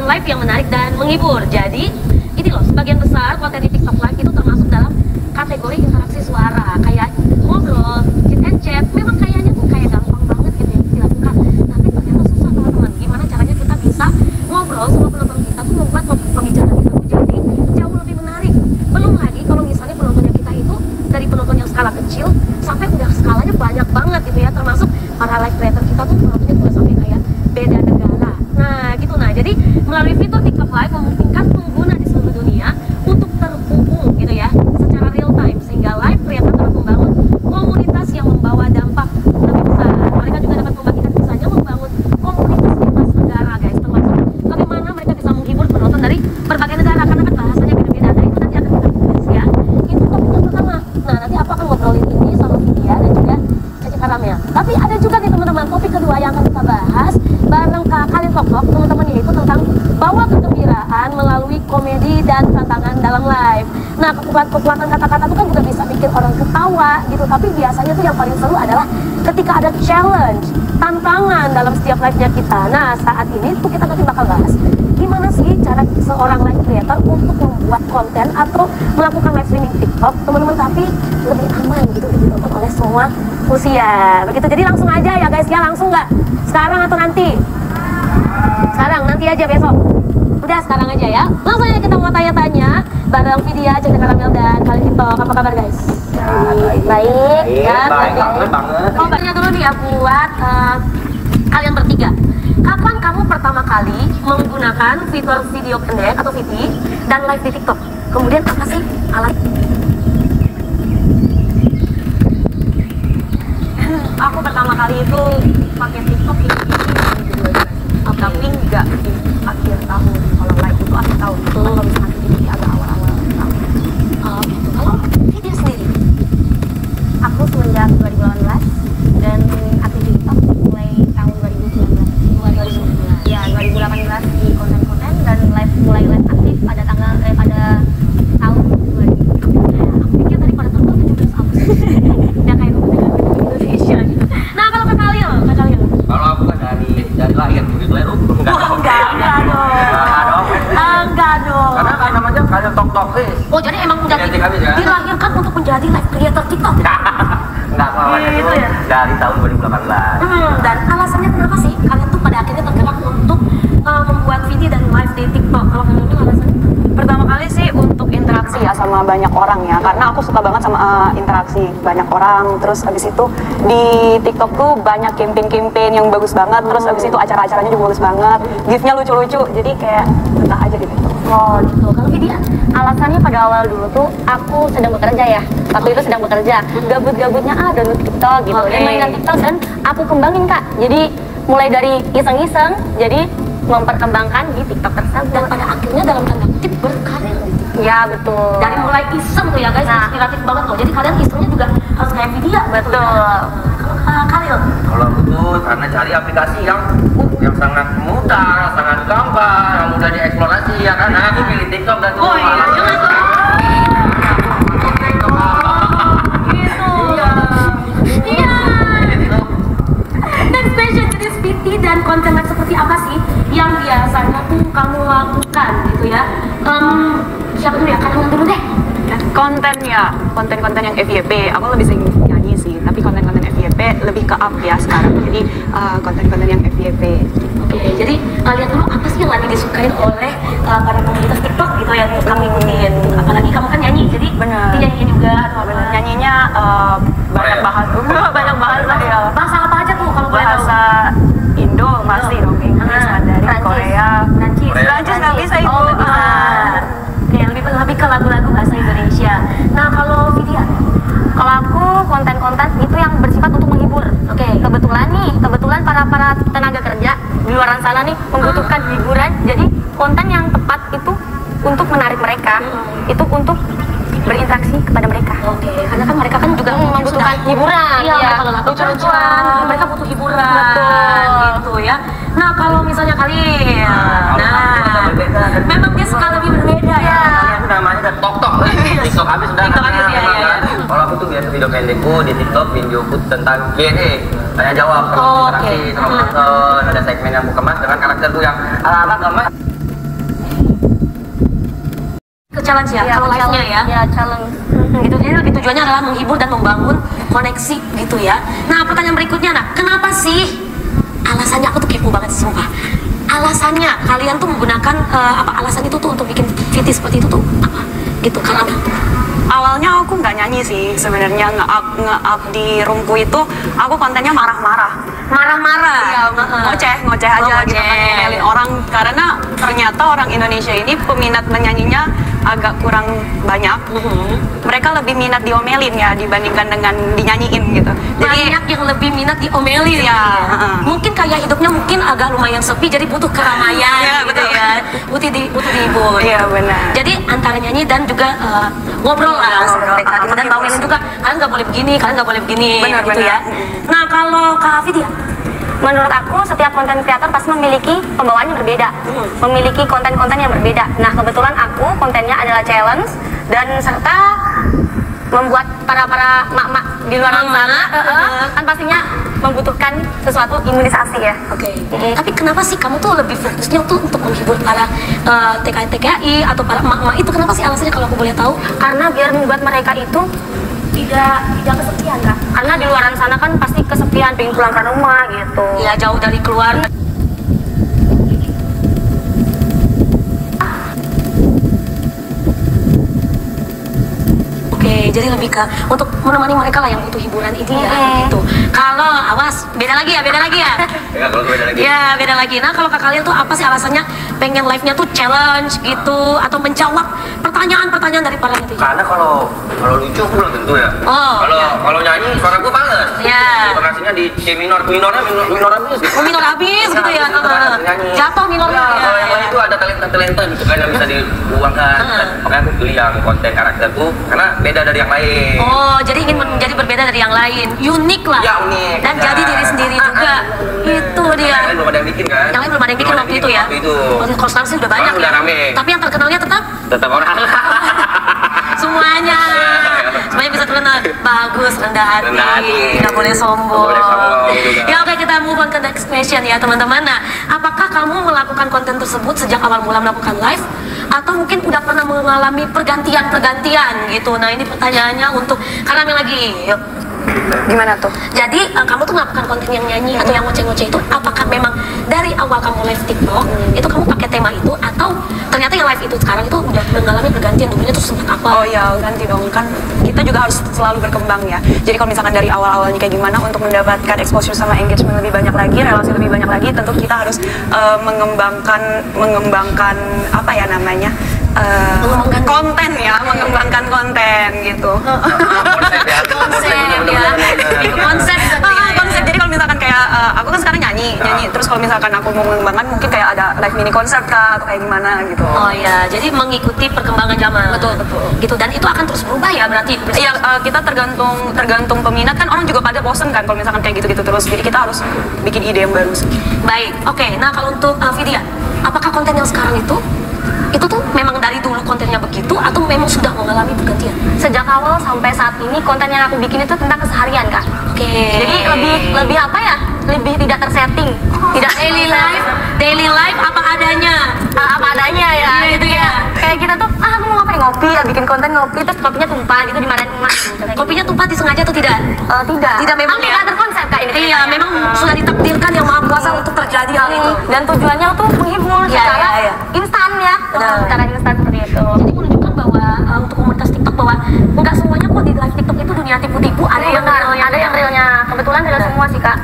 tampilkan live yang menarik dan menghibur. Jadi, ini loh, sebagian besar konten di TikTok Live itu termasuk dalam kategori interaksi suara, kayak ngobrol, chit and chat. Memang kayaknya tuh kayak gampang banget gitu ya dilakukan, tapi ternyata susah teman-teman. Gimana caranya kita bisa ngobrol sama penonton kita tuh membuat pembicaraan kita tuh jadi jauh lebih menarik. Belum lagi kalau misalnya penontonnya kita itu dari penonton yang skala kecil sampai udah skalanya banyak banget gitu ya, termasuk para live creator kita tuh penontonnya udah sampai kayak beda negara. Nah gitu, nah jadi melalui fitur TikTok Live memungkinkan pengguna di seluruh dunia untuk terhubung gitu ya secara real time, sehingga live creator dapat membangun komunitas yang membawa dampak lebih besar. Mereka juga dapat membagikan kisahnya membangun komunitas lintas negara guys, termasuk bagaimana mereka bisa menghibur penonton dari berbagai negara, karena kan bahasanya beda-beda. Nah itu nanti akan kita bahas ya, itu topik yang pertama. Nah nanti aku akan ngobrolin ini sama Vidya dan juga Caca Karamel. Tapi ada juga nih teman-teman, topik kedua yang akan kita bahas bareng Kak Khalil Toktok teman-teman, yaitu tentang bawa kegembiraan melalui komedi dan tantangan dalam live. Nah kekuatan kata-kata itu kan juga bisa bikin orang ketawa gitu, tapi biasanya tuh yang paling seru adalah ketika ada challenge, tantangan dalam setiap live-nya kita. Nah saat ini tuh kita nanti bakal bahas gimana sih cara seorang live creator untuk membuat konten atau melakukan live streaming TikTok teman-teman, tapi lebih aman gitu ditonton oleh semua usia begitu. Jadi langsung aja ya guys ya, langsung nggak sekarang atau nanti? Sekarang, nanti aja besok. Udah sekarang aja ya. Langsung aja kita mau tanya-tanya bareng Vidya, Caca Karamel dan Khalil TikTok. Apa kabar guys? Baik. Ya, baik banget. Kabarnya dulu nih ya buat kalian bertiga. Kapan kamu pertama kali menggunakan fitur video pendek atau VT dan live di TikTok? Kemudian apa sih alat? Aku pertama kali itu pakai TikTok ini 2012, tapi nggak di akhir tahun. Kalau live itu akhir tahun. Kalau misalkan ini agak awal-awal tahun. Gitu. Kalau Vidya sendiri? Aku semenjak 2018 dan aktif di TikTok mulai tahun 2019. Mulai 2019. Ya 2018 di konten-konten dan mulai live aktif pada tahun 2000. Aku pikir tadi pada tahun 17 Agustus. Udah kayak Indonesia gitu. Nah kalau Kak Khalil? Kalau aku kan dari lahir begitu ya, Enggak dong. Karena kan namanya Khalil Toktok sih. Oh jadi emang dilahirkan untuk menjadi live creator TikTok? Enggak, kalau itu ya? dari tahun 2018. Dan alasannya kenapa sih kalian tuh pada akhirnya tergerak untuk membuat video dan live di TikTok? Kalau kalian itu alasannya? Pertama kali sih untuk interaksi ya sama banyak orang ya, karena aku suka banget sama interaksi banyak orang. Terus abis itu di TikTok tuh banyak campaign-campaign yang bagus banget. Terus abis itu acara-acaranya juga bagus banget, gift-nya lucu-lucu, jadi kayak betah aja di TikTok. Oh gitu. Kalau Vidya? Alasannya pada awal dulu tuh aku sedang bekerja ya. Waktu itu sedang bekerja, gabut-gabutnya download TikTok gitu. Oke. Dan mainkan TikTok dan aku kembangin Kak. Jadi mulai dari iseng-iseng, jadi memperkembangkan di TikTok tersebut. Dan pada akhirnya dalam tanda kutip berkarir di TikTok. Ya betul. Dari mulai iseng tuh ya guys, Nah. inspiratif banget loh. Jadi kalian isengnya juga harus kayak Vidya, Betul. Khalil? Kalau aku tuh karena cari aplikasi yang sangat mudah, sangat gampang, yang mudah dieksplorasi ya kan. Nah, aku pilih TikTok dan tuh. Oh iya, jangan tuh. Iya. Dan spesial jenis VT dan konten seperti apa sih yang biasanya tuh kamu lakukan gitu ya? Siapa dulu ya? Kalian dulu deh. Kontennya, konten-konten yang FYP, aku lebih sering nyanyi sih, tapi konten-konten FYP lebih ke up ya sekarang. Jadi konten-konten yang FYP. Oke, jadi lihat dulu apa sih yang lagi disukain oleh para komunitas TikTok gitu ya, untuk kamu ikutin. Apalagi kamu kan nyanyi, jadi Bener. nyanyi juga. Bener, nyanyinya banyak bahasa, banyak bahasa ya. Bahasa apa aja tuh kalau boleh tahu? Bahasa Indo masih dong, Inggris, Mandarin, Prancis. Korea. Prancis nggak bisa ibu. Oh, nggak bisa. Oke, lebih ke lagu-lagu bahasa Indonesia. Nah, kalau Vidya? Kalau aku konten-konten itu yang bersifat untuk menghibur. Oke. Kebetulan para tenaga kerja di luar sana nih membutuhkan hiburan. Jadi konten yang tepat itu untuk menarik mereka, itu untuk berinteraksi kepada mereka. Oke, karena kan mereka kan juga membutuhkan sudah- hiburan. Iya, Iya, kalau nggak lucu-lucuan, mereka butuh hiburan. Betul. Gitu ya. Nah, kalau misalnya kalian, memang dia suka lebih berbeda ya. Aku namanya udah TokTok. TikTok habis sudah. TikTok habis, iya, iya. Kalau aku tuh biasa video pendekku di TikTok, videoku tentang Q&A, tanya jawab, Oke. interaksi sama penonton. Ada segmen yang aku kemas dengan karakterku yang ala-ala kemas. challenge ya, Iya, kalau live-nya ya. Ya, challenge. Gitu, jadi lebih tujuannya adalah menghibur dan membangun koneksi gitu ya. Nah, pertanyaan berikutnya, nah, kenapa sih alasannya, aku tuh kepo banget sih, sumpah. Alasannya kalian tuh menggunakan alasan itu tuh untuk bikin VT seperti itu tuh apa? Gitu, karena Awalnya aku nggak nyanyi sih sebenarnya, nge-up di roomku itu aku kontennya marah-marah. marah-marah. Iya, ngoceh aja gitu kan, ngomelin orang, karena ternyata orang Indonesia ini peminat menyanyinya agak kurang banyak. Mereka lebih minat diomelin ya dibandingkan dengan dinyanyiin gitu. Jadi Banyak yang lebih minat diomelin Iya, ya. Mungkin kayak hidupnya mungkin agak lumayan sepi, jadi butuh keramaian Iya, gitu betul. ya. Butuh dihibur. Iya, benar. Jadi antara nyanyi dan juga ngobrol lah. Ngobrol. Dan ngomelin juga, kalian nggak boleh begini, kalian nggak boleh begini, Benar, gitu benar. ya. Nah, kalau Kak Hafid ya? Menurut aku setiap konten kreator pasti memiliki pembawaan yang berbeda, memiliki konten-konten yang berbeda. Nah kebetulan aku kontennya adalah challenge dan serta membuat para mak-mak di luar sana kan pastinya membutuhkan sesuatu imunisasi ya. Oke. Tapi kenapa sih kamu tuh lebih fokusnya tuh untuk menghibur para TKI atau para emak-emak itu? Kenapa sih alasannya kalau aku boleh tahu? Karena biar membuat mereka itu tidak kesepian Kak. Karena di luar sana kan pasti kesepian, pengen pulang ke rumah gitu. Ya jauh dari keluarga. Oke, jadi lebih ke untuk menemani mereka lah yang butuh hiburan ini ya, gitu. Kalau awas, beda lagi ya. Ya, kalau beda lagi. Ya, beda lagi. Nah, kalau kalian tuh apa sih alasannya pengen live-nya tuh challenge gitu atau menjawab pertanyaan-pertanyaan dari para netizen? Karena kalau lucu aku belum tentu ya. Oh, Kalau nyanyi suara gue males. Iya. Intonasinya di C minor habis. Oh, minor habis gitu ya. Nyanyi. Jatuh minornya. Ya, kalau yang lain itu ada talenta gitu kan yang bisa diuangkan. Makanya aku pilih yang konten karakterku karena beda dari yang lain. Oh, jadi ingin menjadi berbeda dari yang lain, unik lah. Ya, unik. Dan Ya. jadi diri sendiri juga. Itu dia. Yang lain belum ada yang bikin kan? Yang lain belum ada yang bikin waktu itu ya. Kalau sih udah banyak Udah ya. rame. Tapi yang terkenalnya tetap Tetap orang. semuanya. Semuanya bisa terkenal bagus, rendah hati, Rendah hati. nggak boleh sombong. Nggak boleh sombong juga. Ya oke, kita move on ke next question ya teman-teman. Nah, apakah kamu melakukan konten tersebut sejak awal mula melakukan live? Atau mungkin udah pernah mengalami pergantian gitu? Nah ini pertanyaannya untuk karena lagi. Yuk. gimana tuh? Jadi kamu tuh melakukan konten yang nyanyi atau yang ngoceh-ngoceh itu apakah memang dari awal kamu live TikTok itu kamu pakai tema itu atau ternyata yang live itu sekarang itu udah mengalami pergantian dulunya tuh sempat apa? Oh ya ganti dong, kan kita juga harus selalu berkembang ya. Jadi kalau misalkan dari awal-awalnya kayak gimana untuk mendapatkan exposure sama engagement lebih banyak lagi, relasi lebih banyak lagi, tentu kita harus mengembangkan apa ya namanya? Konten ya, mengembangkan konten gitu. Konsep Konsep. Jadi kalau misalkan kayak aku kan sekarang nyanyi, terus kalau misalkan aku mau mengembangkan mungkin kayak ada live mini konser kah atau kayak gimana gitu. Oh ya, jadi mengikuti perkembangan zaman. Betul. Gitu, dan itu akan terus berubah ya berarti. Iya, kita tergantung peminat kan, orang juga pada bosen kan kalau misalkan kayak gitu-gitu terus. Jadi kita harus bikin ide yang baru sih. Baik, oke. Nah kalau untuk Vidya, apakah konten yang sekarang itu tuh memang dari dulu kontennya begitu atau memang sudah mengalami pergantian? Sejak awal sampai saat ini konten yang aku bikin itu tentang keseharian Kak. Oke. Jadi lebih apa ya? Lebih tidak tersetting, tidak daily life apa adanya. apa adanya ya, Iya, gitu iya. ya. Kayak kita tuh, aku mau ngapain ngopi, ya bikin konten ngopi, terus kopinya tumpah gitu dimarahin emak. Kopinya tumpah disengaja atau tidak? Tidak. Tidak memang Kan ya? tidak terkonsep Kak ini. Iya, ceritanya. memang sudah ditakdirkan yang maha kuasa untuk terjadi hal itu. Dan tujuannya tuh menghibur Iya, secara iya. instan ya. Benar. Secara instan seperti itu. Jadi menunjukkan bahwa untuk komunitas TikTok bahwa nggak semuanya kok di live TikTok itu dunia tipu-tipu, ada yang Benar, realnya. ada yang realnya. Kebetulan real semua sih Kak.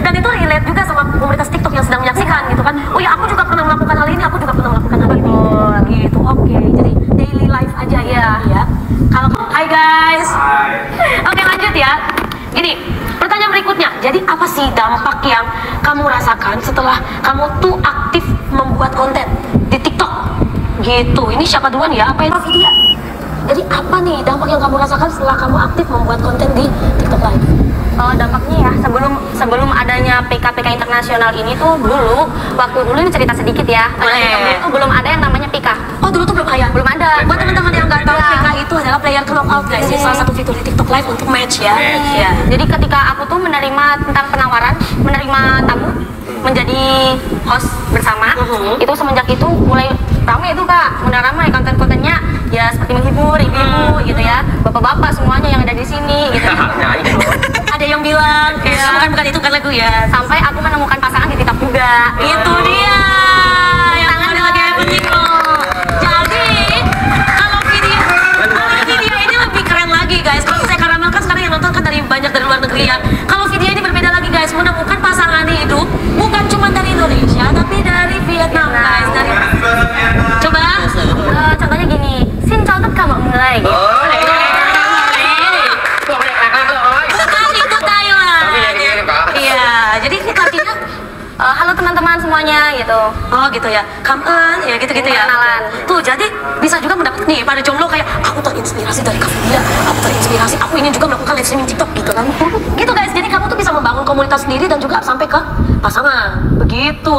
Dan itu relate juga sama komunitas TikTok yang sedang menyaksikan gitu kan. Oh ya, aku juga pernah melakukan hal ini, aku juga pernah melakukan hal ini. Gitu. Oke, jadi daily life aja ya. Kalau Hai guys. Oke, lanjut ya. Gini, pertanyaan berikutnya. Jadi apa sih dampak yang kamu rasakan setelah kamu tuh aktif membuat konten di TikTok? Gitu. Ini siapa duluan ya? Apa yang Vidya? Jadi apa nih dampak yang kamu rasakan setelah kamu aktif membuat konten di TikTok Live? Dampaknya ya, sebelum adanya PK internasional ini tuh waktu dulu ini cerita sedikit ya. Boleh. Itu belum ada yang namanya PK. Oh, dulu tuh belum ada? Belum ada. Buat teman-teman yang nggak tahu, Iya. PK itu adalah player to knockout guys. Ini salah satu fitur di TikTok Live untuk match ya. Iya. Jadi ketika aku tuh menerima tentang penawaran, menerima tamu menjadi host bersama, itu semenjak itu mulai ramai itu Kak, mulai ramai konten-kontennya ya sini gitu. Nah, itu. Ada yang bilang, Iya. bukan itu kan lagu ya. Sampai aku menemukan pasangan di TikTok juga. Itu dia. Yang mana lagi happening loh. Jadi kalau video ini lebih keren lagi guys. Kalau saya Karamel kan sekarang yang nonton kan dari banyak dari luar negeri ya. Kalau video ini berbeda lagi guys, menemukan pasangan hidup bukan cuma dari Indonesia tapi dari Vietnam guys. Dari coba. Contohnya gini, xin chào tất cả mọi người. Ikut Thailand. Iya, jadi ini artinya Halo teman-teman semuanya gitu. oh gitu ya, come on, ya gitu-gitu ya. Kenalan. Tuh jadi bisa juga mendapat nih pada jomblo kayak aku terinspirasi dari Kak Vidya, aku terinspirasi, aku ingin juga melakukan live streaming TikTok gitu kan. Gitu guys, jadi kamu tuh bisa membangun komunitas sendiri dan juga sampai ke pasangan. Begitu.